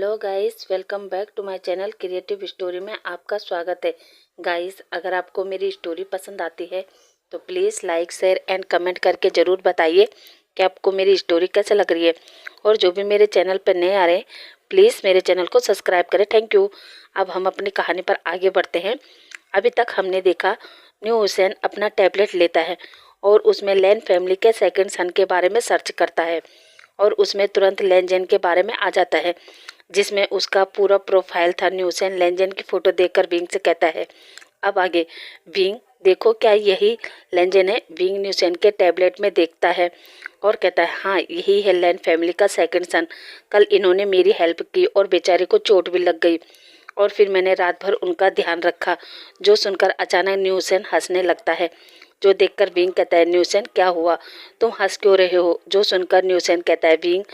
Hello guys, welcome back to my channel creative story में आपका स्वागत है। गाइस, अगर आपको मेरी स्टोरी पसंद आती है तो please like share and comment करके ज़रूर बताइए कि आपको मेरी स्टोरी कैसे लग रही है। और जो भी मेरे चैनल पर नए आ रहे हैं प्लीज़ मेरे चैनल को सब्सक्राइब करें। Thank you. अब हम अपनी कहानी पर आगे बढ़ते हैं। अभी तक हमने देखा न्यू हुसैन अपना टैबलेट लेता है और उसमें लैन फैमिली के सेकंड सन के बारे में सर्च करता है और उसमें तुरंत लेंजेन के बारे में आ जाता है जिसमें उसका पूरा प्रोफाइल था। न्यूसेन लेंजेन की फोटो देखकर विंग से कहता है, अब आगे। विंग, देखो क्या यही लेंजेन है? विंग न्यूसेन के टैबलेट में देखता है और कहता है, हाँ यही है लैन फैमिली का सेकंड सन। कल इन्होंने मेरी हेल्प की और बेचारे को चोट भी लग गई और फिर मैंने रात भर उनका ध्यान रखा। जो सुनकर अचानक न्यूसेन हंसने लगता है। जो देखकर विंग कहता है, न्यूसेन क्या हुआ, तुम हंस क्यों रहे हो? जो सुनकर न्यूसेन कहता है, विंग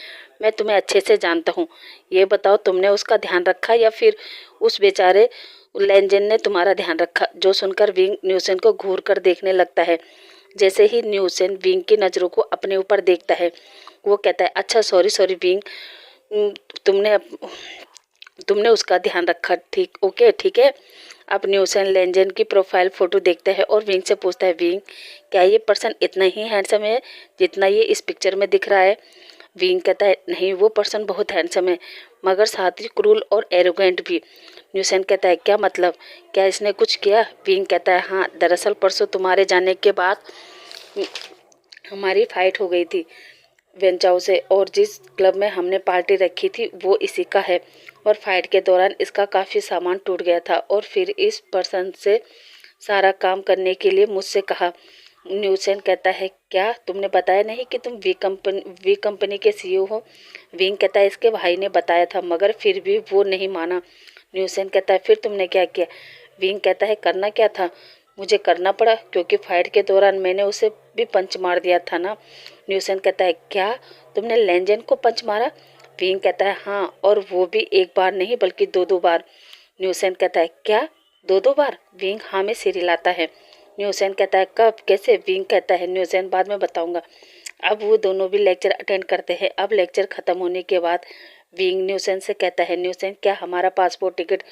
मैं तुम्हें अच्छे से जानता हूँ, ये बताओ तुमने उसका ध्यान रखा या फिर उस बेचारे लेंजेन ने तुम्हारा ध्यान रखा? जो सुनकर विंग न्यूसेन को घूर कर देखने लगता है। जैसे ही न्यूसेन विंग की नज़रों को अपने ऊपर देखता है वो कहता है, अच्छा सॉरी सॉरी विंग, तुमने तुमने उसका ध्यान रखा, ठीक ओके ठीक है। अब न्यूसेन लेंजेन की प्रोफाइल फोटो देखता है और विंग से पूछता है, विंग क्या ये पर्सन इतना ही हैंडसम है जितना ये इस पिक्चर में दिख रहा है? विंग कहता है, नहीं वो पर्सन बहुत हैंडसम है मगर साथ ही क्रूल और एरोगेंट भी। न्यूसेन कहता है, क्या मतलब, क्या इसने कुछ किया? विंग कहता है, हाँ दरअसल परसों तुम्हारे जाने के बाद हमारी फाइट हो गई थी वेंचाओ से और जिस क्लब में हमने पार्टी रखी थी वो इसी का है और फाइट के दौरान इसका काफ़ी सामान टूट गया था और फिर इस पर्सन से सारा काम करने के लिए मुझसे कहा। न्यूसेन कहता है, क्या तुमने बताया नहीं कि तुम वी कंपनी के सीईओ हो? विंग कहता है, इसके भाई ने बताया था मगर फिर भी वो नहीं माना। न्यूसेन कहता है, फिर तुमने क्या किया? विंग कहता है, करना क्या था, मुझे करना पड़ा क्योंकि फाइट के दौरान मैंने उसे भी पंच मार दिया था ना। न्यूसेन कहता है, क्या तुमने लेंजेन को पंच मारा? विंग कहता है, हाँ और वो भी एक बार नहीं बल्कि दो दो बार। न्यूसेन कहता है, क्या दो दो बार? विंग हाँ में सिर हिलाता है। न्यूसेन कहता है, कब कैसे? विंग कहता है, न्यूसेन बाद में बताऊंगा। अब वो दोनों भी लेक्चर अटेंड करते हैं। अब लेक्चर खत्म होने के बाद विंग न्यूसेन से कहता है, न्यूसेन क्या हमारा पासपोर्ट टिकट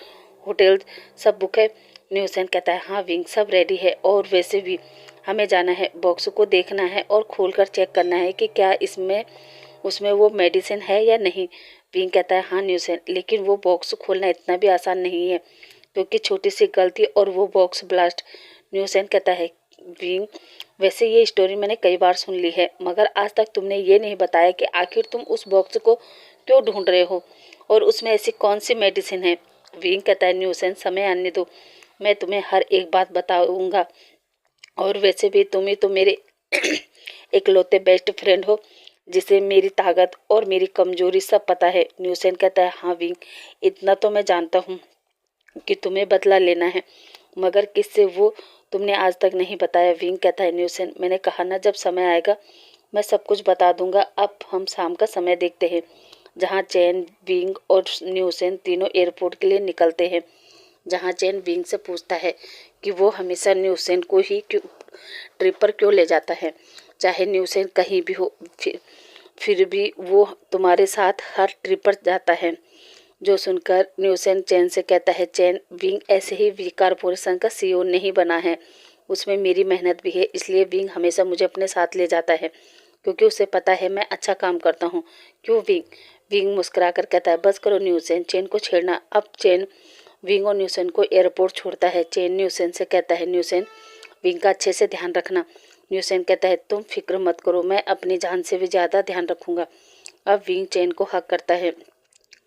होटल सब बुक है? न्यूसेन कहता है, हाँ विंग सब रेडी है और वैसे भी हमें जाना है, बॉक्स को देखना है और खोलकर चेक करना है कि क्या इसमें उसमें वो मेडिसिन है या नहीं। विंग कहता है, हाँ न्यूसेन, लेकिन वो बॉक्स खोलना इतना भी आसान नहीं है क्योंकि छोटी सी गलती और वो बॉक्स ब्लास्ट। न्यूसेन कहता है, विंग वैसे ये स्टोरी मैंने कई बार सुन ली है मगर आज तक तुमने ये नहीं बताया कि आखिर तुम उस बॉक्स को क्यों ढूंढ रहे हो और उसमें ऐसी कौन सी मेडिसिन है? विंग कहता है, न्यूसेन समय आने दो, मैं तुम्हें हर एक बात बताऊंगा और वैसे भी तुम ही तो मेरे इकलौते बेस्ट फ्रेंड हो जिसे मेरी ताकत और मेरी कमजोरी सब पता है। न्यूसेन कहता है, हाँ विंग इतना तो मैं जानता हूँ कि तुम्हें बदला लेना है मगर किससे वो तुमने आज तक नहीं बताया। विंग कहता है, न्यूसेन मैंने कहा ना जब समय आएगा मैं सब कुछ बता दूंगा। अब हम शाम का समय देखते हैं जहाँ चैन, विंग और न्यूसेन तीनों एयरपोर्ट के लिए निकलते हैं। जहाँ चैन विंग से पूछता है कि वो हमेशा न्यूसेन को ही क्यों ट्रिप पर क्यों ले जाता है, चाहे न्यूसेन कहीं भी हो फिर भी वो तुम्हारे साथ हर ट्रिप पर जाता है। जो सुनकर न्यूसेन चैन से कहता है, चैन विंग ऐसे ही वी कारपोरेशन का सीईओ नहीं बना है, उसमें मेरी मेहनत भी है, इसलिए विंग हमेशा मुझे अपने साथ ले जाता है क्योंकि उसे पता है मैं अच्छा काम करता हूँ। क्यों विंग? विंग मुस्कुरा कर कहता है, बस करो न्यूसेन, चैन को छेड़ना। अब चैन विंग और न्यूसेन को एयरपोर्ट छोड़ता है। चैन न्यूसेन से कहता है, न्यूसेन विंग का अच्छे से ध्यान रखना। न्यूसेन कहता है, तुम फिक्र मत करो, मैं अपनी जान से भी ज़्यादा ध्यान रखूंगा। अब विंग चैन को हक करता है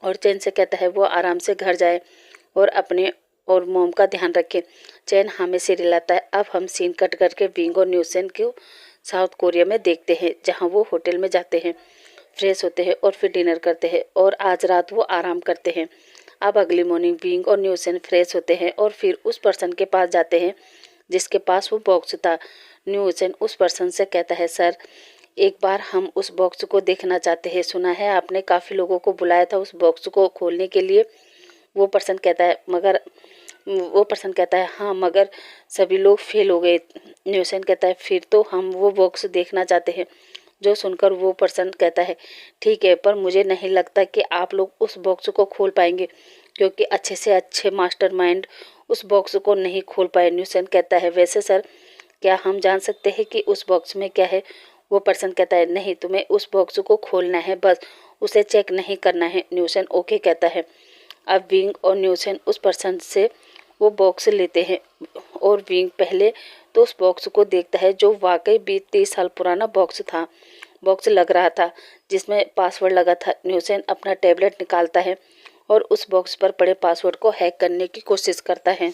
और चैन से कहता है वो आराम से घर जाए और अपने और मोम का ध्यान रखे। चैन हमें से रिलाता है। अब हम सीन कट करके विंग और न्यूसेन को साउथ कोरिया में देखते हैं जहाँ वो होटल में जाते हैं, फ्रेश होते हैं और फिर डिनर करते हैं और आज रात वो आराम करते हैं। अब अगली मॉर्निंग विंग और न्यूसेन फ्रेश होते हैं और फिर उस पर्सन के पास जाते हैं जिसके पास वो बॉक्स था। न्यूसेन उस पर्सन से कहता है, सर एक बार हम उस बॉक्स को देखना चाहते हैं, सुना है आपने काफ़ी लोगों को बुलाया था उस बॉक्स को खोलने के लिए। वो पर्सन कहता है हाँ मगर सभी लोग फेल हो गए। न्यूसेन कहता है, फिर तो हम वो बॉक्स देखना चाहते हैं जो सुनकर वो पर्सन कहता है ठीक है, पर मुझे नहीं लगता कि आप लोग उस बॉक्स को खोल पाएंगे, क्योंकि अच्छे से अच्छे मास्टरमाइंड उस बॉक्स को नहीं खोल पाए। न्यूसेन कहता है वैसे सर, क्या हम जान सकते हैं कि उस बॉक्स में क्या है? वो पर्सन कहता है नहीं, तुम्हें उस बॉक्स को खोलना है, बस उसे चेक नहीं करना है। न्यूसेन ओके कहता है। अब विंग और न्यूसेन उस पर्सन से वो बॉक्स लेते हैं और विंग पहले तो उस बॉक्स को देखता है, जो वाकई 20-30 साल पुराना बॉक्स लग रहा था, जिसमें पासवर्ड लगा था। न्यूसेन अपना टैबलेट निकालता है और उस बॉक्स पर पड़े पासवर्ड को हैक करने की कोशिश करता है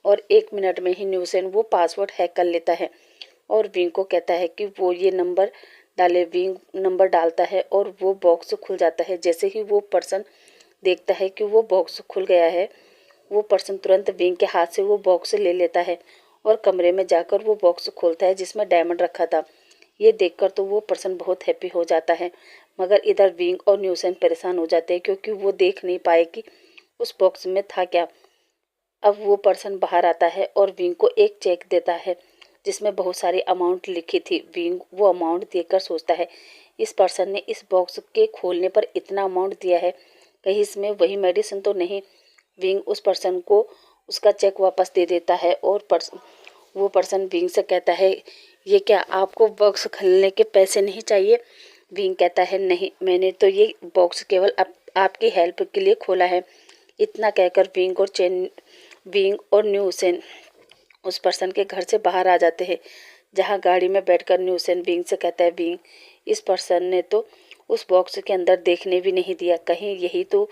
और 1 मिनट में ही न्यूसेन वो पासवर्ड हैक कर लेता है और विंग को कहता है कि वो ये नंबर डाले। विंग नंबर डालता है और वो बॉक्स खुल जाता है। जैसे ही वो पर्सन देखता है कि वो बॉक्स खुल गया है, वो पर्सन तुरंत विंग के हाथ से वो बॉक्स ले लेता है और कमरे में जाकर वो बॉक्स खोलता है जिसमें डायमंड रखा था। ये देखकर तो वो पर्सन बहुत हैप्पी हो जाता है, मगर इधर विंग और न्यूसेन परेशान हो जाते हैं, क्योंकि वो देख नहीं पाए कि उस बॉक्स में था क्या। अब वो पर्सन बाहर आता है और विंग को एक चेक देता है जिसमें बहुत सारी अमाउंट लिखी थी। विंग वो अमाउंट देखकर सोचता है इस पर्सन ने इस बॉक्स के खोलने पर इतना अमाउंट दिया है, कहीं इसमें वही मेडिसिन तो नहीं। विंग उस पर्सन को उसका चेक वापस दे देता है और वो पर्सन विंग से कहता है ये क्या आपको बॉक्स खोलने के पैसे नहीं चाहिए? विंग कहता है नहीं, मैंने तो ये बॉक्स केवल आपकी हेल्प के लिए खोला है। इतना कहकर विंग और न्यूसेन उस पर्सन के घर से बाहर आ जाते हैं, जहां गाड़ी में बैठकर न्यूसेन विंग से कहता है विंग, इस पर्सन ने तो उस बॉक्स के अंदर देखने भी नहीं दिया, कहीं यही तो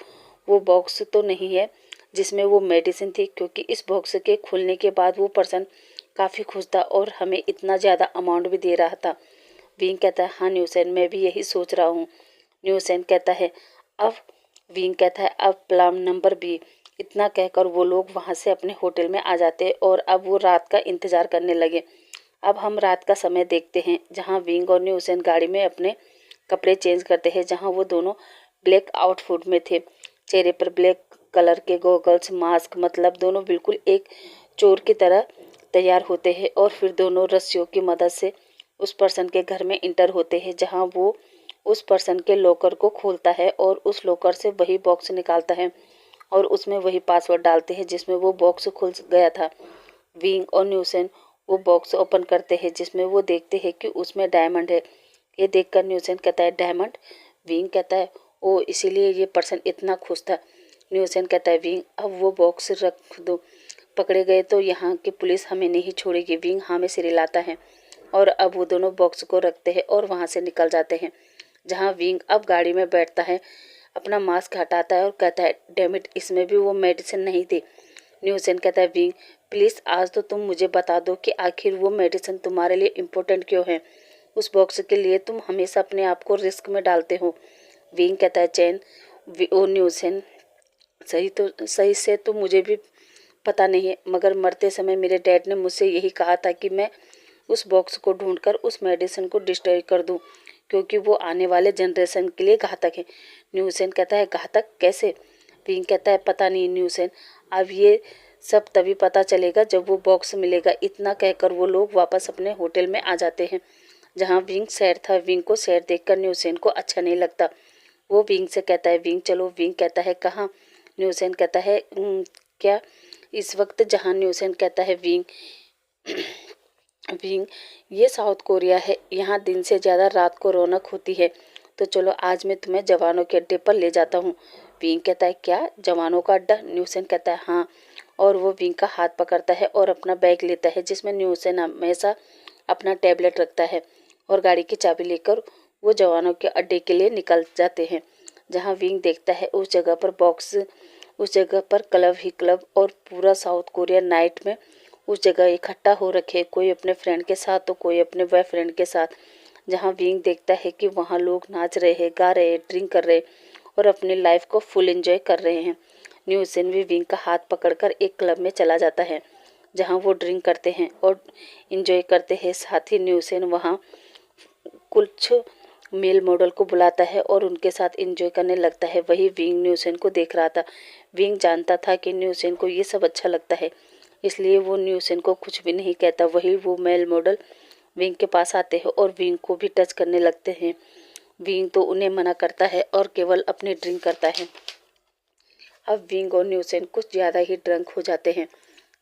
वो बॉक्स तो नहीं है जिसमें वो मेडिसिन थी, क्योंकि इस बॉक्स के खुलने के बाद वो पर्सन काफ़ी खुश था और हमें इतना ज़्यादा अमाउंट भी दे रहा था। विंग कहता है हाँ न्यूसेन, मैं भी यही सोच रहा हूँ। न्यूसेन कहता है अब विंग कहता है अब प्लान नंबर बी। इतना कहकर वो लोग वहाँ से अपने होटल में आ जाते हैं और अब वो रात का इंतज़ार करने लगे। अब हम रात का समय देखते हैं, जहाँ विंग और न्यूसेन गाड़ी में अपने कपड़े चेंज करते हैं, जहाँ वो दोनों ब्लैक आउटफिट में थे, चेहरे पर ब्लैक कलर के गॉगल्स, मास्क, मतलब दोनों बिल्कुल एक चोर की तरह तैयार होते हैं और फिर दोनों रस्सियों की मदद से उस पर्सन के घर में इंटर होते हैं, जहां वो उस पर्सन के लॉकर को खोलता है और उस लॉकर से वही बॉक्स निकालता है और उसमें वही पासवर्ड डालते हैं जिसमें वो बॉक्स खुल गया था। विंग और न्यूसेन वो बॉक्स ओपन करते हैं जिसमें वो देखते हैं कि उसमें डायमंड है। ये देखकर न्यूसेन कहता है डायमंड? विंग कहता है ओ, इसीलिए ये पर्सन इतना खुश था। न्यूसेन कहता है विंग अब वो बॉक्स रख दो, पकड़े गए तो यहाँ की पुलिस हमें नहीं छोड़ेगी। विंग हाँ में सिर हिलाता है और अब वो दोनों बॉक्स को रखते हैं और वहाँ से निकल जाते हैं, जहाँ विंग अब गाड़ी में बैठता है, अपना मास्क हटाता है और कहता है डैमिट, इसमें भी वो मेडिसिन नहीं थी। न्यूसेन कहता है विंग प्लीज़ आज तो तुम मुझे बता दो कि आखिर वो मेडिसिन तुम्हारे लिए इम्पोर्टेंट क्यों है? उस बॉक्स के लिए तुम हमेशा अपने आप को रिस्क में डालते हो। विंग कहता है चैन ओ न्यूसेन, सही से तो मुझे भी पता नहीं है, मगर मरते समय मेरे डैड ने मुझसे यही कहा था कि मैं उस बॉक्स को ढूंढकर उस मेडिसिन को डिस्ट्रॉय कर दूं, क्योंकि वो आने वाले जनरेशन के लिए घातक है। न्यूसेन कहता है घातक कैसे? विंग कहता है पता नहीं न्यूसेन, अब ये सब तभी पता चलेगा जब वो बॉक्स मिलेगा। इतना कहकर वो लोग वापस अपने होटल में आ जाते हैं, जहाँ विंग सैड था। विंग को सैड देखकर न्यूसेन को अच्छा नहीं लगता। वो विंग से कहता है विंग चलो। विंग कहता है कहाँ? न्यूसेन कहता है क्या इस वक्त? जहाँ न्यूसेन कहता है विंग विंग ये साउथ कोरिया है, यहाँ दिन से ज़्यादा रात को रौनक होती है, तो चलो आज मैं तुम्हें जवानों के अड्डे पर ले जाता हूँ। विंग कहता है क्या जवानों का अड्डा? न्यूसेन कहता है हाँ, और वो विंग का हाथ पकड़ता है और अपना बैग लेता है जिसमें न्यूसेन हमेशा अपना टैबलेट रखता है, और गाड़ी की चाबी लेकर वो जवानों के अड्डे के लिए निकल जाते हैं। जहाँ विंग देखता है उस जगह पर क्लब ही क्लब और पूरा साउथ कोरिया नाइट में उस जगह इकट्ठा हो रखे, कोई अपने फ्रेंड के साथ तो कोई अपने बॉयफ्रेंड के साथ। जहाँ विंग देखता है कि वहाँ लोग नाच रहे हैं, गा रहे हैं, ड्रिंक कर रहे और अपनी लाइफ को फुल एंजॉय कर रहे हैं। न्यूसेन भी विंग का हाथ पकड़कर एक क्लब में चला जाता है, जहाँ वो ड्रिंक करते हैं और एंजॉय करते हैं। साथ ही न्यूसेन वहाँ कुछ मेल मॉडल को बुलाता है और उनके साथ एंजॉय करने लगता है। वही विंग न्यूसेन को देख रहा था। विंग जानता था कि न्यूसेन को ये सब अच्छा लगता है, इसलिए वो न्यूसेन को कुछ भी नहीं कहता। वही वो मेल मॉडल विंग के पास आते हैं और विंग को भी टच करने लगते हैं। विंग तो उन्हें मना करता है और केवल अपनी ड्रिंक करता है। अब विंग और न्यूसेन कुछ ज़्यादा ही ड्रंक हो जाते हैं।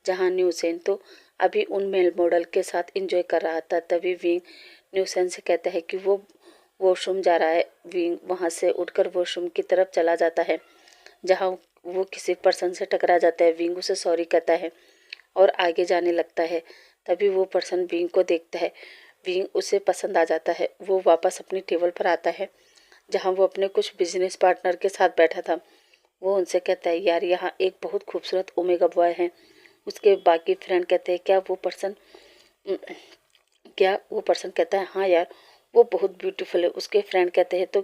जहाँ न्यूसेन तो अभी उन मेल मॉडल के साथ एंजॉय कर रहा था, तभी विंग न्यूसेन से कहता है कि वो वॉशरूम जा रहा है। विंग वहाँ से उठकर वॉशरूम की तरफ चला जाता है, जहाँ वो किसी पर्सन से टकरा जाता है। विंग उसे सॉरी कहता है और आगे जाने लगता है। तभी वो पर्सन विंग को देखता है। विंग उसे पसंद आ जाता है। वो वापस अपनी टेबल पर आता है, जहाँ वो अपने कुछ बिजनेस पार्टनर के साथ बैठा था। वो उनसे कहता है, यार यहाँ एक बहुत खूबसूरत ओमेगा बॉय है। उसके बाकी फ्रेंड कहते हैं, क्या वो पर्सन कहता है, हाँ यार वो बहुत ब्यूटीफुल है। उसके फ्रेंड कहते हैं, तो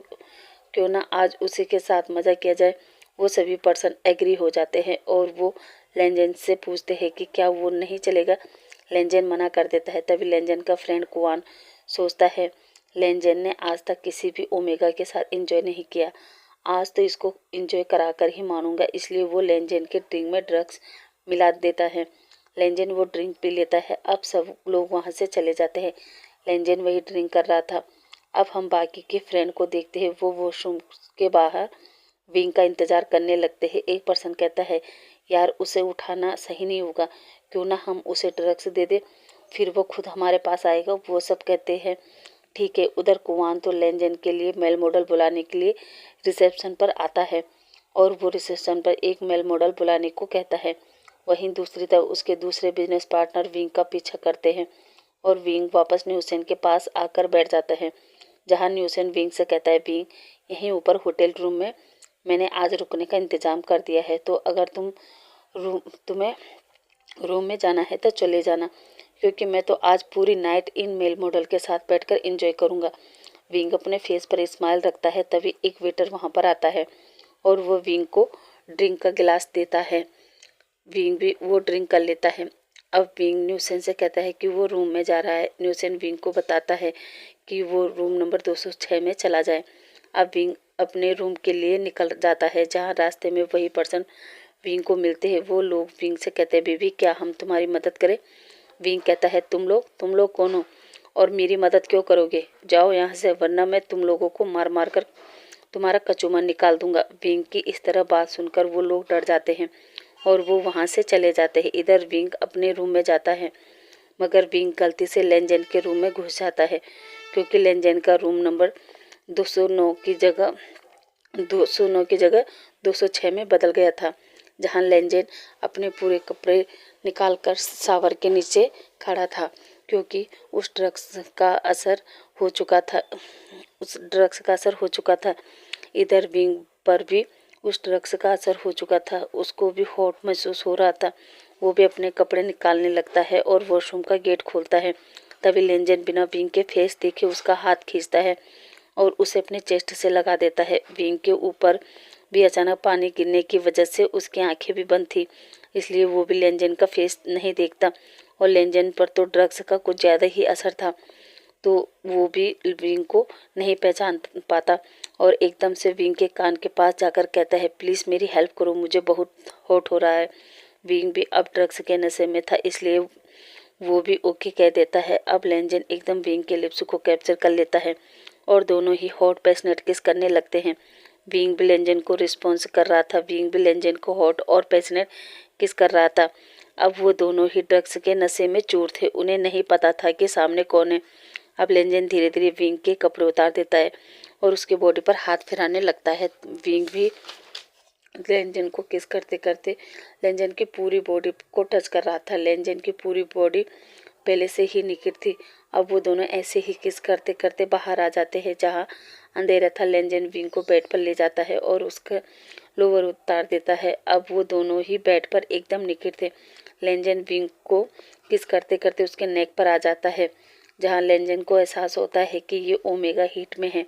क्यों ना आज उसी के साथ मज़ा किया जाए। वो सभी पर्सन एग्री हो जाते हैं और वो लेंजेन से पूछते हैं कि क्या वो नहीं चलेगा। लेंजेन मना कर देता है। तभी लेंजेन का फ्रेंड कुआन सोचता है, लेंजेन ने आज तक किसी भी ओमेगा के साथ एंजॉय नहीं किया, आज तो इसको एंजॉय करा कर ही मानूंगा। इसलिए वो लेंजेन के ड्रिंक में ड्रग्स मिला देता है। लेंजेन वो ड्रिंक पी लेता है। अब सब लोग वहाँ से चले जाते हैं। लेंजेन वही ड्रिंक कर रहा था। अब हम बाकी के फ्रेंड को देखते हैं। वो वॉशरूम के बाहर विंग का इंतज़ार करने लगते हैं। एक पर्सन कहता है, यार उसे उठाना सही नहीं होगा, क्यों ना हम उसे ड्रग्स दे दे, फिर वो खुद हमारे पास आएगा। वो सब कहते हैं, ठीक है। उधर कुवान तो लेंजेन के लिए मेल मॉडल बुलाने के लिए रिसेप्शन पर आता है और वो रिसेप्शन पर एक मेल मॉडल बुलाने को कहता है। वहीं दूसरी तरफ उसके दूसरे बिजनेस पार्टनर विंग का पीछा करते हैं और विंग वापस न्यूसेन के पास आकर बैठ जाता है, जहां न्यूसेन विंग से कहता है, विंग यहीं ऊपर होटल रूम में मैंने आज रुकने का इंतज़ाम कर दिया है, तो अगर तुम्हें रूम में जाना है तो चले जाना, क्योंकि मैं तो आज पूरी नाइट इन मेल मॉडल के साथ बैठकर एंजॉय करूंगा। विंग अपने फेस पर स्माइल रखता है। तभी एक वेटर वहां पर आता है और वो विंग को ड्रिंक का गिलास देता है। विंग भी वो ड्रिंक कर लेता है। अब विंग न्यूसेन से कहता है कि वो रूम में जा रहा है। न्यूसेन विंग को बताता है कि वो रूम नंबर 206 में चला जाए। अब विंग अपने रूम के लिए निकल जाता है, जहाँ रास्ते में वही पर्सन विंग को मिलते हैं। वो लोग विंग से कहते हैं, बेबी क्या हम तुम्हारी मदद करें। विंग कहता है, तुम लोग कौन हो और मेरी मदद क्यों करोगे, जाओ यहाँ से, वरना मैं तुम लोगों को मार मार कर तुम्हारा कचूमर निकाल दूंगा। विंग की इस तरह बात सुनकर वो लोग डर जाते हैं और वो वहाँ से चले जाते हैं। इधर विंग अपने रूम में जाता है, मगर विंग गलती से लेंजेन के रूम में घुस जाता है, क्योंकि लेंजेन का रूम नंबर 209 की जगह 206 में बदल गया था, जहां लेंजेन अपने पूरे कपड़े निकालकर शावर के नीचे खड़ा था, क्योंकि उस ड्रग्स का असर हो चुका था। इधर विंग पर भी उस ड्रग्स का असर हो चुका था। उसको भी हॉट महसूस हो रहा था। वो भी अपने कपड़े निकालने लगता है और वॉशरूम का गेट खोलता है। तभी लेंजेन बिना विंग के फेस देखे उसका हाथ खींचता है और उसे अपने चेस्ट से लगा देता है। विंग के ऊपर भी अचानक पानी गिरने की वजह से उसकी आंखें भी बंद थी, इसलिए वो भी लेंजेन का फेस नहीं देखता और लेंजेन पर तो ड्रग्स का कुछ ज़्यादा ही असर था, तो वो भी विंग को नहीं पहचान पाता और एकदम से विंग के कान के पास जाकर कहता है, प्लीज़ मेरी हेल्प करो, मुझे बहुत हॉट हो रहा है। विंग भी अब ड्रग्स के नशे में था, इसलिए वो भी ओके कह देता है। अब लेंजेन एकदम विंग के लिप्स को कैप्चर कर लेता है और दोनों ही हॉट पैशनेट किस करने लगते हैं। विंग भी लेंजेन को रिस्पॉन्स कर रहा था। विंग भी लेंजेन को हॉट और पैशनेट किस कर रहा था। अब वो दोनों ही ड्रग्स के नशे में चूर थे। उन्हें नहीं पता था कि सामने कौन है। अब लेंजेन धीरे धीरे विंग के कपड़े उतार देता है और उसके बॉडी पर हाथ फिराने लगता है। विंग भी लेंजेन को किस करते करते लेंजेन की पूरी बॉडी को टच कर रहा था। लेंजेन की पूरी बॉडी पहले से ही निकट थी। अब वो दोनों ऐसे ही किस करते करते बाहर आ जाते हैं, जहाँ अंधेरा था। लेंजेन विंग को बेड पर ले जाता है और उसका लोअर उतार देता है। अब वो दोनों ही बेड पर एकदम निकट थे। लेंजेन विंग को किस करते करते उसके नेक पर आ जाता है, जहाँ लेंजेन को एहसास होता है कि ये ओमेगा हीट में है।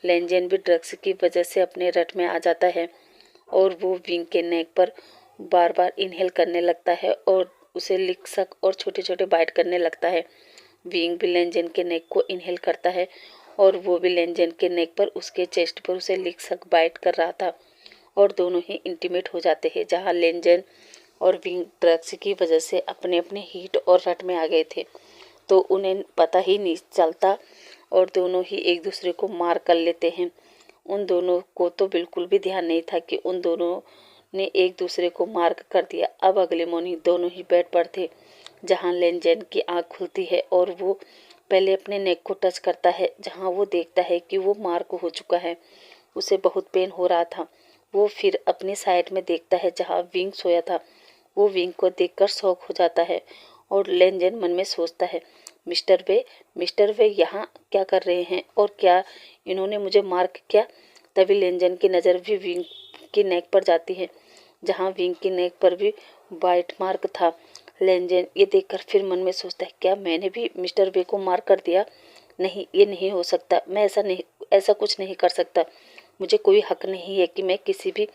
लेंजेन भी ड्रग्स की वजह से अपने रट में आ जाता है और वो विंग के नेक पर बार बार इनहेल करने लगता है और उसे लिक सक और छोटे छोटे बाइट करने लगता है। विंग भी लेंजेन के नेक को इनहेल करता है और वो भी लेंजेन के नेक पर उसके चेस्ट पर उसे लिक सक बाइट कर रहा था और दोनों ही इंटीमेट हो जाते हैं, जहाँ लेंजेन और विंग ड्रग्स की वजह से अपने अपने हीट और रट में आ गए थे। तो उन्हें पता ही नहीं चलता और दोनों ही एक दूसरे को मार कर लेते हैं। उन दोनों को तो बिल्कुल भी ध्यान नहीं था कि उन दोनों ने एक दूसरे को मार कर दिया। अब अगले मॉर्निंग दोनों ही बेड पर थे, जहां लेनजेन की आंख खुलती है और वो पहले अपने नेक को टच करता है, जहां वो देखता है कि वो मार्क हो चुका है। उसे बहुत पेन हो रहा था। वो फिर अपनी साइड में देखता है जहां विंग सोया था। वो विंग को देखकर शॉक हो जाता है और लेनजेन मन में सोचता है, मिस्टर वे यहाँ क्या कर रहे हैं और क्या इन्होंने मुझे मार्क किया? तभी लेनजेन की नज़र भी विंग की नेक पर जाती है, जहाँ विंग की नेक पर भी बाइट मार्क था। लेनजेन ये देखकर फिर मन में सोचता है, क्या मैंने भी मिस्टर वे को मार कर दिया? नहीं, ये नहीं हो सकता। मैं ऐसा कुछ नहीं कर सकता। मुझे कोई हक नहीं है कि मैं किसी भी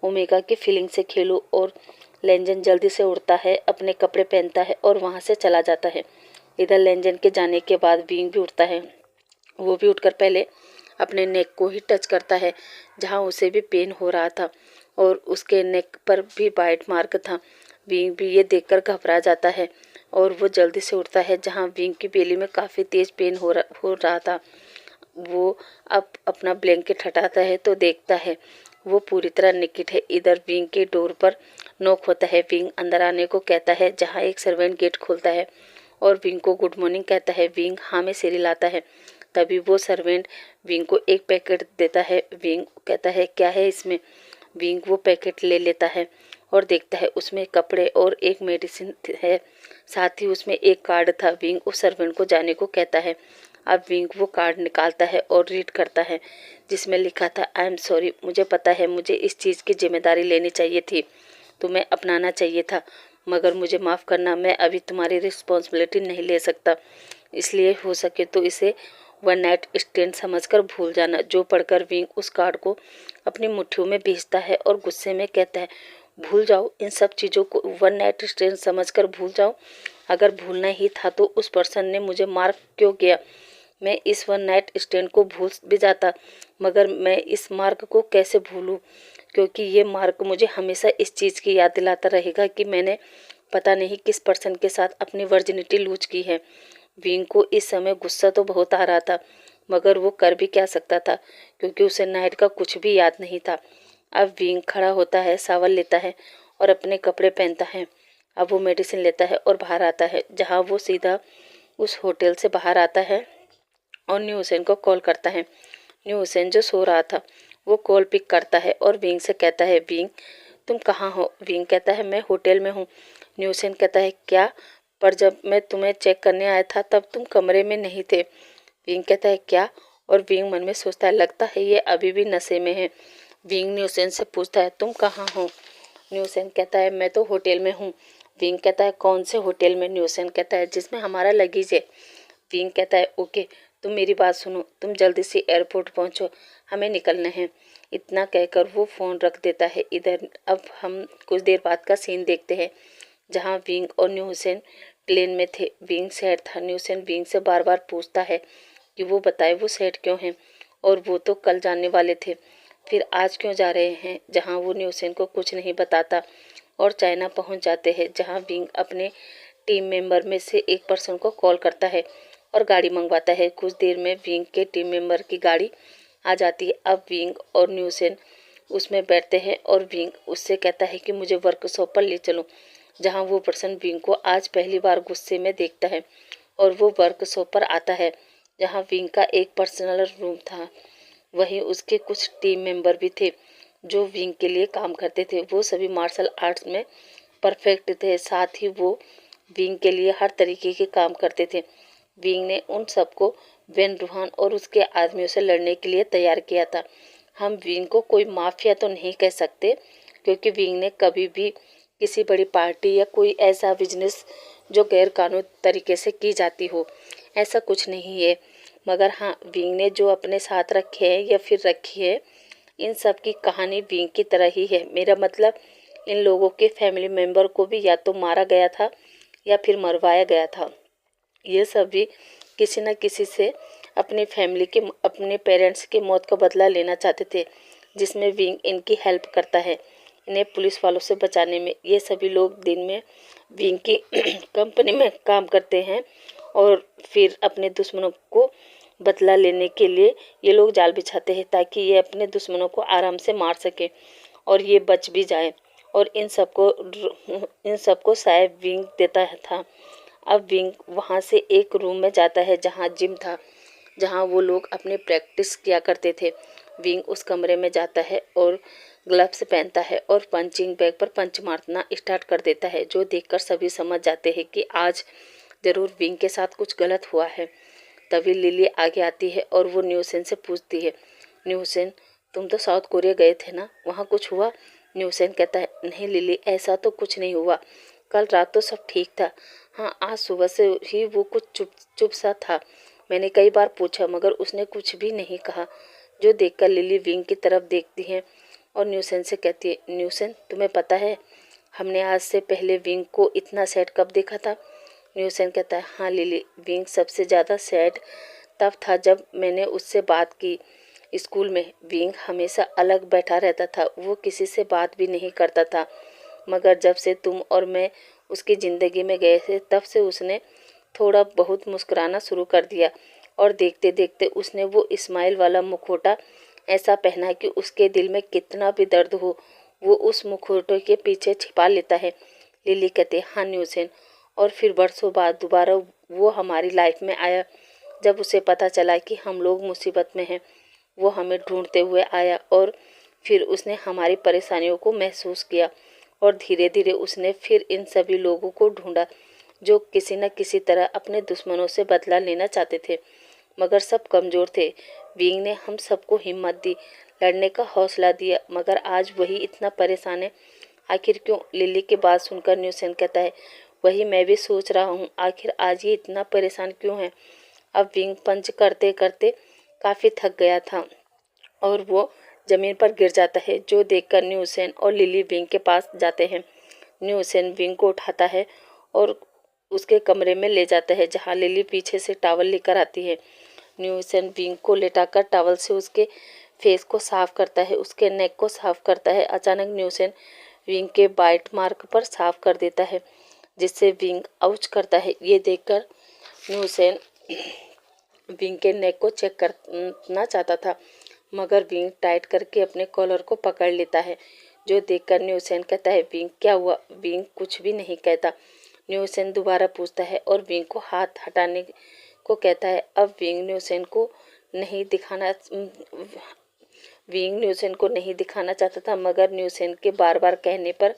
ओमेगा की फीलिंग से खेलूं। और लेनजेन जल्दी से उड़ता है, अपने कपड़े पहनता है और वहां से चला जाता है। इधर लेनजेन के जाने के बाद विंग भी उठता है। वो भी उठकर पहले अपने नेक को ही टच करता है, जहां उसे भी पेन हो रहा था और उसके नेक पर भी बाइट मार्क था। विंग भी ये देखकर घबरा जाता है और वो जल्दी से उठता है, जहां विंग की बेली में काफ़ी तेज पेन हो रहा था। वो अब अपना ब्लैंकेट हटाता है तो देखता है वो पूरी तरह निकिट है। इधर विंग के डोर पर नॉक होता है। विंग अंदर आने को कहता है, जहां एक सर्वेंट गेट खोलता है और विंग को गुड मॉर्निंग कहता है। विंग हाँ में सिर हिलाता है। तभी वो सर्वेंट विंग को एक पैकेट देता है। विंग कहता है, क्या है इसमें? विंग वो पैकेट ले लेता है और देखता है उसमें कपड़े और एक मेडिसिन है, साथ ही उसमें एक कार्ड था। विंग उस सर्वेंट को जाने को कहता है। अब विंग वो कार्ड निकालता है और रीड करता है, जिसमें लिखा था, आई एम सॉरी, मुझे पता है मुझे इस चीज़ की जिम्मेदारी लेनी चाहिए थी, तुम्हें अपनाना चाहिए था, मगर मुझे माफ़ करना, मैं अभी तुम्हारी रिस्पॉन्सिबिलिटी नहीं ले सकता। इसलिए हो सके तो इसे वन नाइट स्टैंड समझकर भूल जाना। जो पढ़कर विंग उस कार्ड को अपनी मुट्ठियों में भेजता है और गुस्से में कहता है, भूल जाओ इन सब चीज़ों को, वन नाइट स्टैंड समझकर भूल जाओ। अगर भूलना ही था तो उस पर्सन ने मुझे मार क्यों किया? मैं इस वन नाइट स्टैंड को भूल भी जाता, मगर मैं इस मार्क को कैसे भूलूं? क्योंकि ये मार्क मुझे हमेशा इस चीज़ की याद दिलाता रहेगा कि मैंने पता नहीं किस पर्सन के साथ अपनी वर्जिनिटी लूज की है। विंग को इस समय गुस्सा तो बहुत आ रहा था, मगर वो कर भी क्या सकता था, क्योंकि उसे नाइट का कुछ भी याद नहीं था। अब विंग खड़ा होता है, शावर लेता है और अपने कपड़े पहनता है। अब वो मेडिसिन लेता है और बाहर आता है, जहाँ वो सीधा उस होटल से बाहर आता है और न्यू हुसैन को कॉल करता है। न्यू हुसैन जो सो रहा था वो कॉल पिक करता है और विंग से कहता है, विंग तुम कहाँ हो? विंग कहता है, मैं होटल में हूँ। न्यू हुसैन कहता है, क्या? पर जब मैं तुम्हें चेक करने आया था तब तुम कमरे में नहीं थे। विंग कहता है, क्या? और विंग मन में सोचता है, लगता है ये अभी भी नशे में है। विंग न्यू हुसैन से पूछता है, तुम कहाँ हो? न्यू हुसैन कहता है, मैं तो होटल में हूँ। विंग कहता है, कौन से होटल में? न्यू हुसैन कहता है, जिसमें हमारा लगेज है। विंग कहता है, ओके, तुम मेरी बात सुनो, तुम जल्दी से एयरपोर्ट पहुंचो, हमें निकलना है। इतना कहकर वो फ़ोन रख देता है। इधर अब हम कुछ देर बाद का सीन देखते हैं, जहां विंग और न्यू हुसैन प्लेन में थे। विंग सैड था। न्यू हुसैन विंग से बार बार पूछता है कि वो बताए वो सैड क्यों हैं, और वो तो कल जाने वाले थे, फिर आज क्यों जा रहे हैं? जहां वो न्यू हुसैन को कुछ नहीं बताता और चाइना पहुंच जाते हैं, जहां विंग अपने टीम मेंबर में से एक पर्सन को कॉल करता है और गाड़ी मंगवाता है। कुछ देर में विंग के टीम मेंबर की गाड़ी आ जाती है। अब विंग और न्यू हुसैन उसमें बैठते हैं और विंग उससे कहता है कि मुझे वर्कशॉप पर ले चलो, जहां वो पर्सन विंग को आज पहली बार गुस्से में देखता है और वो वर्कशॉप पर आता है, जहां विंग का एक पर्सनल रूम था। वहीं उसके कुछ टीम मेंबर भी थे जो विंग के लिए काम करते थे। वो सभी मार्शल आर्ट्स में परफेक्ट थे, साथ ही वो विंग के लिए हर तरीके के काम करते थे। विंग ने उन सबको वेन रूहान और उसके आदमियों से लड़ने के लिए तैयार किया था। हम विंग को कोई माफिया तो नहीं कह सकते, क्योंकि विंग ने कभी भी किसी बड़ी पार्टी या कोई ऐसा बिजनेस जो गैर कानूनी तरीके से की जाती हो, ऐसा कुछ नहीं है। मगर हाँ, विंग ने जो अपने साथ रखे हैं या फिर रखी है, इन सब की कहानी विंग की तरह ही है। मेरा मतलब, इन लोगों के फैमिली मेंबर को भी या तो मारा गया था या फिर मरवाया गया था। ये सभी किसी न किसी से अपनी फैमिली के, अपने पेरेंट्स की मौत का बदला लेना चाहते थे, जिसमें विंग इनकी हेल्प करता है इन्हें पुलिस वालों से बचाने में। ये सभी लोग दिन में विंग की कंपनी में काम करते हैं और फिर अपने दुश्मनों को बदला लेने के लिए ये लोग जाल बिछाते हैं ताकि ये अपने दुश्मनों को आराम से मार सके और ये बच भी जाए। और इन सबको शायद विंग देता था। अब विंग वहाँ से एक रूम में जाता है जहाँ जिम था, जहाँ वो लोग अपने प्रैक्टिस किया करते थे। विंग उस कमरे में जाता है और ग्लव्स पहनता है और पंचिंग बैग पर पंच मारना स्टार्ट कर देता है, जो देखकर सभी समझ जाते हैं कि आज ज़रूर विंग के साथ कुछ गलत हुआ है। तभी लिली आगे आती है और वो न्यूसेन से पूछती है, न्यूसेन तुम तो साउथ कोरिया गए थे ना, वहाँ कुछ हुआ? न्यूसेन कहता है, नहीं लिली, ऐसा तो कुछ नहीं हुआ, कल रात तो सब ठीक था। हाँ, आज सुबह से ही वो कुछ चुप चुप सा था। मैंने कई बार पूछा मगर उसने कुछ भी नहीं कहा। जो देखकर लिली विंग की तरफ देखती है और न्यूसेन से कहती है, न्यूसेन तुम्हें पता है हमने आज से पहले विंग को इतना सैड कब देखा था? न्यूसेन कहता है, हाँ लिली, विंग सबसे ज़्यादा सैड तब था जब मैंने उससे बात की। स्कूल में विंग हमेशा अलग बैठा रहता था, वो किसी से बात भी नहीं करता था। मगर जब से तुम और मैं उसकी ज़िंदगी में गए थे तब से उसने थोड़ा बहुत मुस्कुराना शुरू कर दिया और देखते देखते उसने वो स्माइल वाला मुखौटा ऐसा पहना कि उसके दिल में कितना भी दर्द हो वो उस मुखौटे के पीछे छिपा लेता है। लिली कहते, हाँ न्यूसेन, और फिर बरसों बाद दोबारा वो हमारी लाइफ में आया। जब उसे पता चला कि हम लोग मुसीबत में हैं, वो हमें ढूंढते हुए आया और फिर उसने हमारी परेशानियों को महसूस किया और धीरे धीरे उसने फिर इन सभी लोगों को ढूंढा जो किसी न किसी तरह अपने दुश्मनों से बदला लेना चाहते थे, मगर सब कमज़ोर थे। विंग ने हम सबको हिम्मत दी, लड़ने का हौसला दिया, मगर आज वही इतना परेशान है। आखिर क्यों? लिली की बात सुनकर न्यूसेन कहता है, वही मैं भी सोच रहा हूँ, आखिर आज ये इतना परेशान क्यों है? अब विंग पंच करते करते काफ़ी थक गया था और वो ज़मीन पर गिर जाता है, जो देखकर न्यूसेन और लिली विंग के पास जाते हैं। न्यूसेन विंग को उठाता है और उसके कमरे में ले जाता है, जहाँ लिली पीछे से टॉवल लेकर आती है। न्यूसेन विंग को लेटाकर टॉवल से उसके फेस को साफ करता है, उसके नेक को साफ करता है। अचानक न्यूसेन विंग के बाइट मार्क पर साफ कर देता है, जिससे विंग आउच करता है। ये देखकर न्यूसेन विंग के नेक को चेक करना चाहता था, मगर विंग टाइट करके अपने कॉलर को पकड़ लेता है, जो देखकर न्यूसेन कहता है, विंग क्या हुआ? विंग कुछ भी नहीं कहता। न्यूसेन दोबारा पूछता है और विंग को हाथ हटाने को कहता है। अब विंग न्यूसेन को नहीं दिखाना चाहता था, मगर न्यूसेन के बार बार कहने पर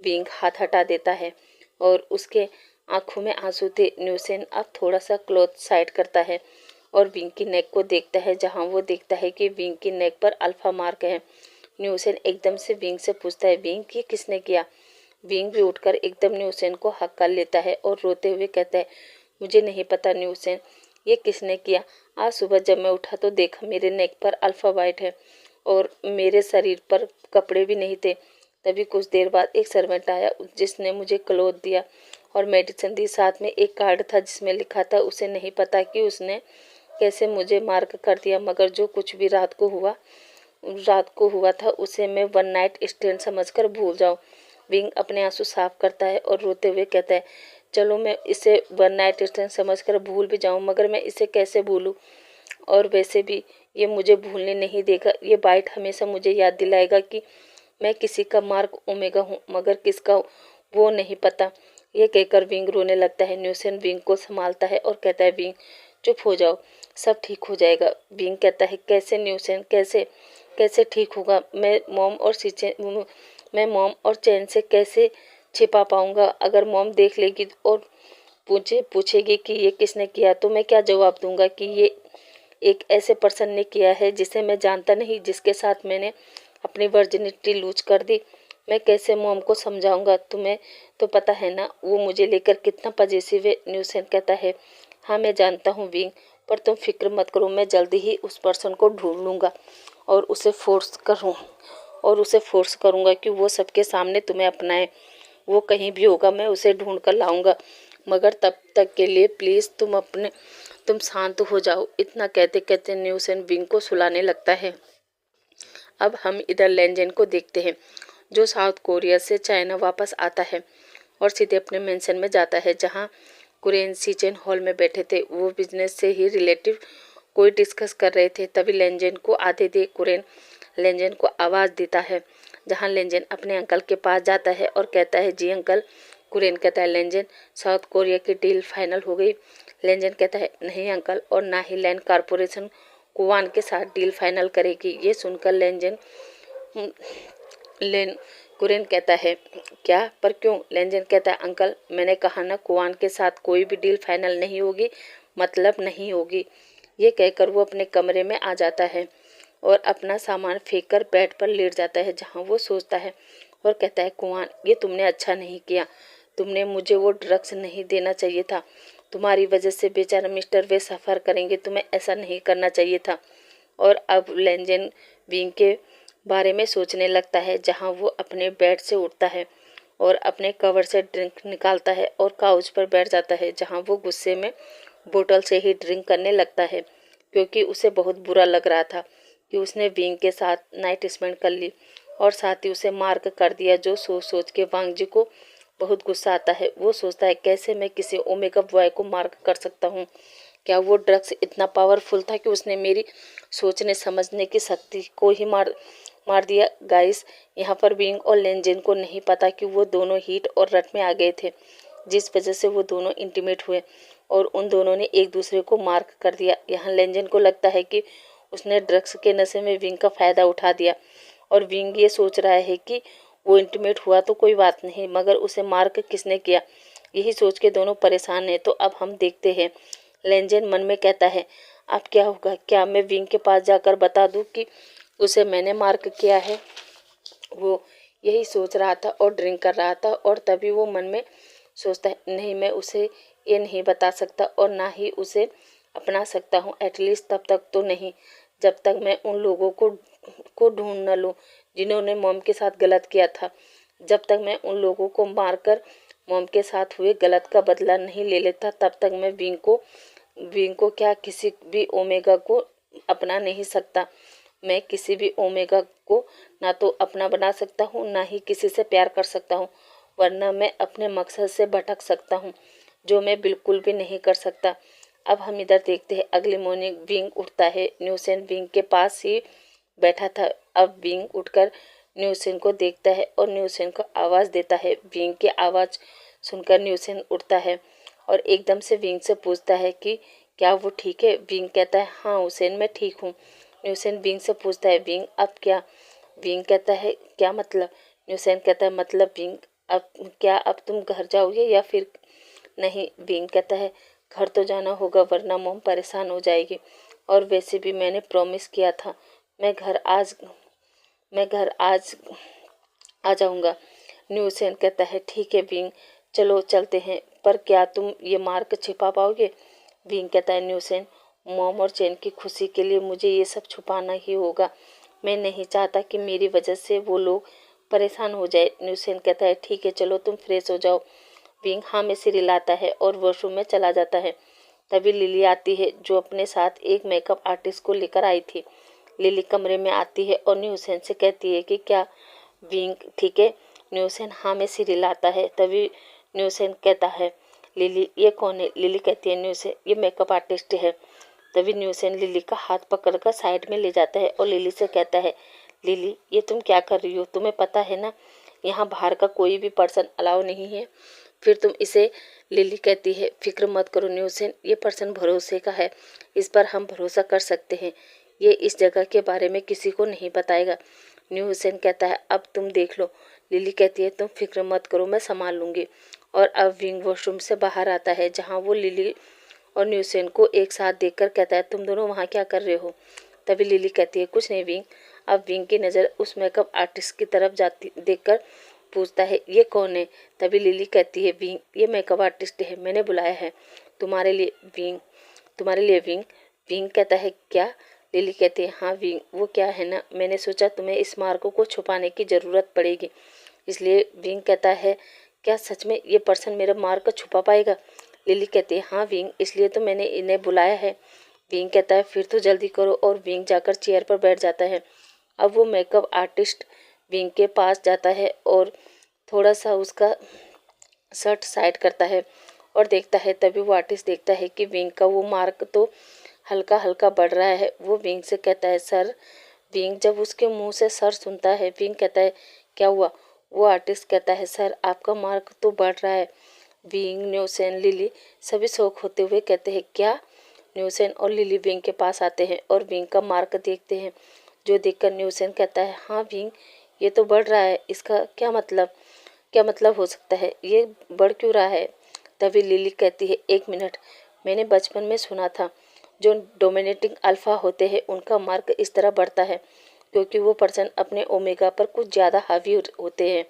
विंग हाथ हटा देता है और उसके आंखों में आंसू थे। न्यूसेन अब थोड़ा सा क्लॉथ साइड करता है और विंग की नेक को देखता है, जहां वो देखता है कि विंग की नेक पर अल्फा मार्क है। न्यूसेन एकदम से विंग से पूछता है, विंग ये किसने किया? विंग भी उठकर एकदम न्यूसेन को हक कर लेता है और रोते हुए कहता है, मुझे नहीं पता न्यूसेन, ये किसने किया? आज सुबह जब मैं उठा तो देखा मेरे नेक पर अल्फा वाइट है और मेरे शरीर पर कपड़े भी नहीं थे। तभी कुछ देर बाद एक सर्वेंट आया जिसने मुझे क्लोथ दिया और मेडिसिन दी। साथ में एक कार्ड था जिसमें लिखा था, उसे नहीं पता कि उसने कैसे मुझे मार्क कर दिया, मगर जो कुछ भी रात को हुआ था उसे मैं वन नाइट स्टैंड समझकर भूल जाऊं। विंग अपने आंसू साफ करता है और रोते हुए कहता है, चलो मैं इसे वन नाइट स्टैंड समझकर भूल भी जाऊं, मगर मैं इसे कैसे भूलूं? और वैसे भी ये मुझे भूलने नहीं देगा। ये बाइट हमेशा मुझे याद दिलाएगा कि मैं किसी का मार्क ओमेगा हूँ, मगर किसका वो नहीं पता। ये कहकर विंग रोने लगता है। न्यूसेन विंग को संभालता है और कहता है, विंग चुप हो जाओ, सब ठीक हो जाएगा। विंग कहता है, कैसे न्यूसेन, कैसे कैसे ठीक होगा? मैं मॉम और चैन से कैसे छिपा पाऊंगा? अगर मॉम देख लेगी और पूछेगी कि ये किसने किया, तो मैं क्या जवाब दूंगा कि ये एक ऐसे पर्सन ने किया है जिसे मैं जानता नहीं, जिसके साथ मैंने अपनी वर्जिनिटी लूज कर दी। मैं कैसे मॉम को समझाऊंगा? तुम्हें तो पता है ना वो मुझे लेकर कितना पजेसिव है। न्यूसेन कहता है, हाँ मैं जानता हूँ विंग, पर तुम फिक्र मत करो, मैं जल्दी ही उस पर्सन को ढूंढ लूँगा और उसे फोर्स करूँगा कि वो सबके सामने तुम्हें अपनाए। वो कहीं भी होगा, मैं उसे ढूंढ कर लाऊंगा, मगर तब तक के लिए प्लीज़ तुम शांत हो जाओ। इतना कहते कहते न्यूसेन विंग को सुलाने लगता है। अब हम इधर लेंजेन को देखते हैं, जो साउथ कोरिया से चाइना वापस आता है और सीधे अपने मेंशन में जाता है, जहां कुरेन किचन हॉल में बैठे थे। वो बिजनेस से ही रिलेटिव कोई डिस्कस कर रहे थे। तभी लेंजेन को आते देख कुरेन लेंजेन को आवाज़ देता है, जहां लेंजेन अपने अंकल के पास जाता है और कहता है, जी अंकल। कुरेन कहता है, लेंजेन साउथ कोरिया की डील फाइनल हो गई। लेंजेन कहता है, नहीं अंकल, और ना ही लैंड कॉरपोरेशन कुवान के साथ डील फाइनल करेगी। ये सुनकर कुरेन कहता है, क्या, पर क्यों? लेंजेन कहता है, अंकल मैंने कहा ना, कुवान के साथ कोई भी डील फाइनल नहीं होगी, मतलब नहीं होगी। ये कहकर वो अपने कमरे में आ जाता है और अपना सामान फेंक कर बेड पर लेट जाता है, जहां वो सोचता है और कहता है, कुवान, ये तुमने अच्छा नहीं किया। तुमने मुझे वो ड्रग्स नहीं देना चाहिए था। तुम्हारी वजह से बेचारा मिस्टर वे सफ़र करेंगे। तुम्हें ऐसा नहीं करना चाहिए था। और अब लेंजेन विंग के बारे में सोचने लगता है, जहां वो अपने बेड से उठता है और अपने कवर से ड्रिंक निकालता है और काउच पर बैठ जाता है, जहां वो गुस्से में बोतल से ही ड्रिंक करने लगता है, क्योंकि उसे बहुत बुरा लग रहा था कि उसने विंग के साथ नाइट स्पेंड कर ली और साथ ही उसे मार्क कर दिया। जो सोच सोच के वांग जी को बहुत गुस्सा आता है। वो सोचता है, कैसे मैं किसी ओमेगा बॉय को मार्क कर सकता हूँ? क्या वो ड्रग्स इतना पावरफुल था कि उसने मेरी सोचने समझने की शक्ति को ही मार दिया? गाइस, यहाँ पर विंग और लेंजेन को नहीं पता कि वो दोनों हीट और रट में आ गए थे, जिस वजह से वो दोनों इंटीमेट हुए और उन दोनों ने एक दूसरे को मार्क कर दिया। यहाँ लेंजेन को लगता है कि उसने ड्रग्स के नशे में विंग का फ़ायदा उठा दिया और विंग ये सोच रहा है कि वो इंटीमेट हुआ तो कोई बात नहीं, मगर उसे मार्क किसने किया? यही सोच के दोनों परेशान हैं। तो अब हम देखते हैं। लेंजेन मन में कहता है, अब क्या होगा? क्या मैं विंग के पास जाकर बता दूं कि उसे मैंने मार्क किया है? वो यही सोच रहा था और ड्रिंक कर रहा था और तभी वो मन में सोचता है, नहीं, मैं उसे ये नहीं बता सकता और ना ही उसे अपना सकता हूँ, एटलीस्ट तब तक तो नहीं जब तक मैं उन लोगों को ढूंढ न लूँ जिन्होंने मॉम के साथ गलत किया था। जब तक मैं उन लोगों को मारकर मॉम के साथ हुए गलत का बदला नहीं ले लेता, तब तक मैं विंग को क्या किसी भी ओमेगा को अपना नहीं सकता। मैं किसी भी ओमेगा को ना तो अपना बना सकता हूँ, ना ही किसी से प्यार कर सकता हूँ, वरना मैं अपने मकसद से भटक सकता हूँ, जो मैं बिल्कुल भी नहीं कर सकता। अब हम इधर देखते हैं। अगली मॉर्निंग विंग उठता है। न्यूसेन विंग के पास ही बैठा था। अब विंग उठकर न्यूसेन को देखता है और न्यूसेन को आवाज़ देता है। विंग की आवाज़ सुनकर न्यूसेन उठता है और एकदम से विंग से पूछता है कि क्या वो ठीक है? विंग कहता है, हाँ हुसैन, मैं ठीक हूँ। न्यूसेन विंग से पूछता है, विंग अब क्या? विंग कहता है, क्या मतलब? न्यूसेन कहता है, मतलब विंग, अब तुम घर जाओगे या फिर नहीं? विंग कहता है, घर तो जाना होगा, वरना मॉम परेशान हो जाएगी, और वैसे भी मैंने प्रॉमिस किया था मैं घर आज आ जाऊंगा। न्यूसेन कहता है, ठीक है विंग, चलो चलते हैं, पर क्या तुम ये मार्क छिपा पाओगे? विंग कहता है, न्यूसेन, मॉम और चैन की खुशी के लिए मुझे ये सब छुपाना ही होगा। मैं नहीं चाहता कि मेरी वजह से वो लोग परेशान हो जाए। न्यूसेन कहता है, ठीक है, चलो तुम फ्रेश हो जाओ। विंग हाँ में सिर हिलाता है और वॉशरूम में चला जाता है। तभी लिली आती है, जो अपने साथ एक मेकअप आर्टिस्ट को लेकर आई थी। लिली कमरे में आती है और न्यूसेन से कहती है कि क्या विंग ठीक है? न्यूसेन हाँ में सिर हिलाता है। तभी न्यूसेन कहता है, लिली ये कौन है? लिली कहती है, न्यूसेन ये मेकअप आर्टिस्ट है। तभी न्यूसेन लिली का हाथ पकड़कर साइड में ले जाता है और लिली से कहता है, लिली ये तुम क्या कर रही हो? तुम्हें पता है ना, यहाँ बाहर का कोई भी पर्सन अलाउ नहीं है, फिर तुम इसे। लिली कहती है, फिक्र मत करो न्यूसेन, ये पर्सन भरोसे का है, इस पर हम भरोसा कर सकते हैं। ये इस जगह के बारे में किसी को नहीं बताएगा। न्यूसेन कहता है, अब तुम देख लो। लिली कहती है, तुम फिक्र मत करो, मैं संभाल लूँगी। और अब विंग वॉशरूम से बाहर आता है, जहाँ वो लिली और न्यूसेन को एक साथ देखकर कहता है, तुम दोनों वहाँ क्या कर रहे हो? तभी लिली कहती है, कुछ नहीं विंग। अब विंग की नज़र उस मेकअप आर्टिस्ट की तरफ जाती देखकर पूछता है, ये कौन है? तभी लिली कहती है, विंग ये मेकअप आर्टिस्ट है, मैंने बुलाया है तुम्हारे लिए विंग। विंग कहता है, क्या? लिली कहती है, हाँ विंग, वो क्या है ना, मैंने सोचा तुम्हें इस मार्क को छुपाने की ज़रूरत पड़ेगी, इसलिए। विंग कहता है, क्या सच में ये पर्सन मेरा मार्क छुपा पाएगा? लिली कहती है, हाँ विंग, इसलिए तो मैंने इन्हें बुलाया है। विंग कहता है, फिर तो जल्दी करो, और विंग जाकर चेयर पर बैठ जाता है। अब वो मेकअप आर्टिस्ट विंग के पास जाता है और थोड़ा सा उसका शर्ट साइड करता है और देखता है। तभी वो आर्टिस्ट देखता है कि विंग का वो मार्क तो हल्का हल्का बढ़ रहा है। वो विंग से कहता है सर। विंग जब उसके मुंह से सर सुनता है, विंग कहता है क्या हुआ। वो आर्टिस्ट कहता है सर आपका मार्क तो बढ़ रहा है। विंग, न्यूसेन, लिली सभी शौक होते हुए कहते हैं क्या। न्यूसेन और लिली विंग के पास आते हैं और विंग का मार्क देखते हैं, जो देखकर न्यूसेन कहता है हाँ विंग, ये तो बढ़ रहा है। इसका क्या मतलब हो सकता है, ये बढ़ क्यों रहा है। तभी लिली कहती है एक मिनट, मैंने बचपन में सुना था जो डोमिनेटिंग अल्फा होते हैं उनका मार्क इस तरह बढ़ता है क्योंकि वो पर्सन अपने ओमेगा पर कुछ ज़्यादा हावी होते हैं।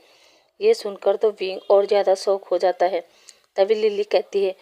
ये सुनकर तो विंग और ज़्यादा शौक हो जाता है। तभी लिली कहती है